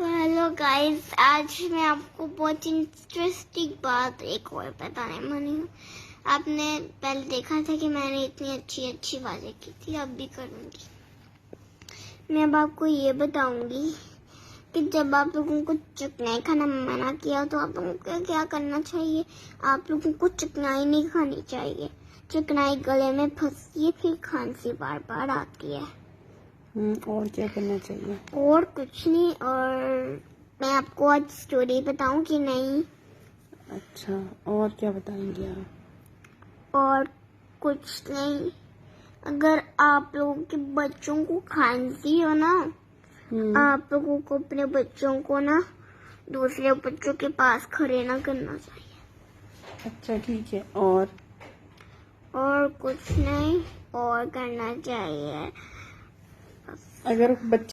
तो hello guys, आज मैं आपको बहुत इंटरेस्टिंग बात एक और बताने वाली हूँ। आपने पहले देखा था कि मैंने इतनी अच्छी अच्छी बातें की थी, अब भी करूँगी। मैं अब आपको ये बताऊँगी कि जब आप लोगों को चिकनाई खाना मना किया तो आप लोगों को क्या करना चाहिए। आप लोगों को चिकनाई नहीं खानी चाहिए। चिकनाई गले में फंसती है, फिर खांसी बार बार आती है। और क्या करना चाहिए? और कुछ नहीं। और मैं आपको आज स्टोरी बताऊं कि नहीं? अच्छा, और क्या बताएंगे आप? और कुछ नहीं। अगर आप लोगों के बच्चों को खांसी हो ना, आप लोगों को अपने बच्चों को ना दूसरे बच्चों के पास खड़े ना करना चाहिए। अच्छा, ठीक है। और कुछ नहीं और करना चाहिए। अगर बच्चे